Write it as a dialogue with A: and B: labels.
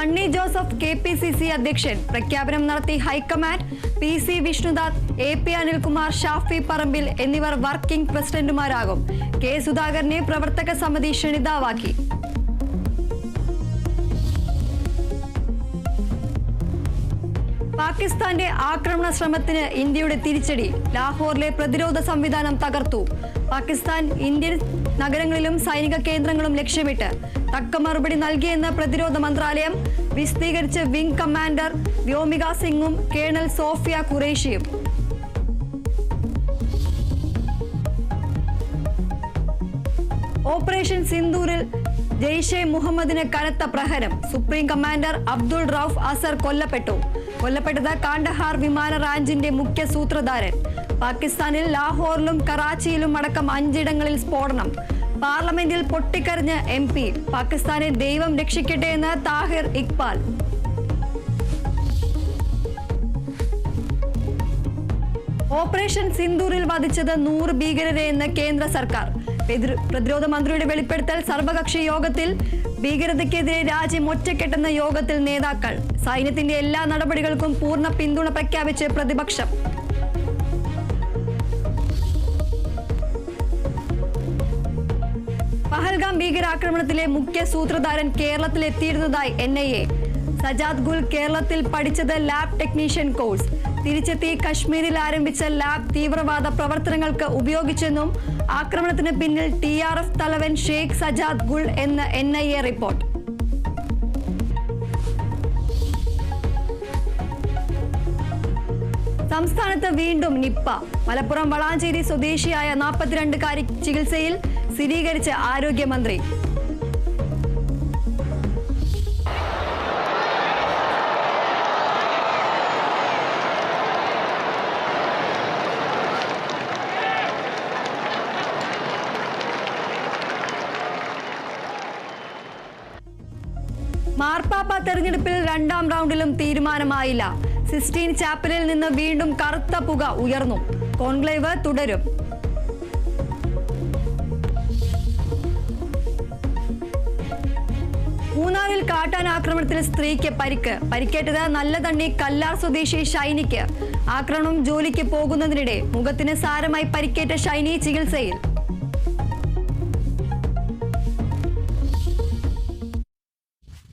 A: Sunny Joseph KPCC അധ്യക്ഷൻ പ്രഖ്യാപനം നടത്തി high command. PC Vishnudas, AP Anilkumar, Shafi Parambil എന്നിവർ വർക്കിംഗ് പ്രസിഡന്റുമാരാകും. K സുധാകരനെ പ്രവർത്തക സമിതി ക്ഷണിതാവാക്കി. പാകിസ്ഥാന്റെ ആക്രമണ ശ്രമത്തിന് ഇന്ത്യയുടെ തിരിച്ചടി. ലാഹോറിലെ പ്രതിരോധ സംവിധാനം തകർത്തു. പാകിസ്ഥാൻ ഇന്ത്യൻ നഗരങ്ങളിലും സൈനിക കേന്ദ്രങ്ങളും ലക്ഷ്യമിട്ട് തക്ക മറുപടി നൽകിയെന്ന് പ്രതിരോധ മന്ത്രാലയം വിശദീകരിച്ച് വിംഗ് കമാൻഡർ വ്യോമിക സിംഗും കേണൽ സോഫിയ ഖുറേഷിയും. ഓപ്പറേഷൻ സിന്ദൂരിൽ ജെയ്ഷെ മുഹമ്മദിന് കനത്ത പ്രഹരം. സുപ്രീം കമാൻഡർ അബ്ദുൾ റൌഫ് അസർ കൊല്ലപ്പെട്ടത് കാണ്ഡഹാർ വിമാന റാഞ്ചിന്റെ മുഖ്യ സൂത്രധാരൻ. പാകിസ്ഥാനിൽ ലാഹോറിലും കറാച്ചിയിലും അടക്കം 5 ഇടങ്ങളിൽ സ്ഫോടനം. പാർലമെന്റിൽ പൊട്ടിക്കരഞ്ഞ് MP. പാകിസ്ഥാനെ ദൈവം രക്ഷിക്കട്ടെ എന്ന് താഹിർ ഇക്ബാൽ. ഓപ്പറേഷൻ സിന്ദൂരിൽ വധിച്ചത് 100 ഭീകരരെ എന്ന് കേന്ദ്ര സർക്കാർ. പ്രതിരോധ മന്ത്രിയുടെ വെളിപ്പെടുത്തൽ. സർവകക്ഷി യോഗത്തിൽ ഭീകരതയ്ക്കെതിരെ രാജ്യം ഒറ്റക്കെട്ടെന്ന യോഗത്തിൽ നേതാക്കൾ. സൈന്യത്തിന്റെ എല്ലാ നടപടികൾക്കും പൂർണ്ണ പിന്തുണ പ്രഖ്യാപിച്ച് പ്രതിപക്ഷം. പഹൽഗാം ഭീകരാക്രമണത്തിലെ മുഖ്യ സൂത്രധാരൻ കേരളത്തിലെത്തിയിരുന്നതായി NIA. സജാദ് ഗുൽ കേരളത്തിൽ പഠിച്ചത് ലാബ് ടെക്നീഷ്യൻ കോഴ്സ്. തിരിച്ചെത്തി കശ്മീരിൽ ആരംഭിച്ച ലാബ് തീവ്രവാദ പ്രവർത്തനങ്ങൾക്ക് ഉപയോഗിച്ചെന്നും ആക്രമണത്തിന് പിന്നിൽ TRF തലവൻ ഷെയ്ഖ് സജാദ് ഗുൽ എന്ന് NIA റിപ്പോർട്ട്. സംസ്ഥാനത്ത് വീണ്ടും നിപ്പ. മലപ്പുറം വളാഞ്ചേരി സ്വദേശിയായ 42കാരി ചികിത്സയിൽ, സ്ഥിരീകരിച്ച് ആരോഗ്യമന്ത്രി. മാർപ്പാപ്പ തെരഞ്ഞെടുപ്പിൽ 2ാം റൗണ്ടിലും തീരുമാനമായില്ല. സിസ്റ്റീൻ ചാപ്പലിൽ നിന്ന് വീണ്ടും കറുത്ത പുക ഉയർന്നു. കോൺക്ലേവ് തുടരും. മൂന്നാറിൽ കാട്ടാൻ ആക്രമണത്തിൽ സ്ത്രീക്ക് പരിക്കേറ്റത് നല്ലതണ്ണി കല്ലാർ സ്വദേശി ഷൈനിക്ക്. ആക്രമണം ജോലിക്ക് പോകുന്നതിനിടെ മുഖത്തിന് സാരമായി പരിക്കേറ്റ ഷൈനി ചികിത്സയിൽ.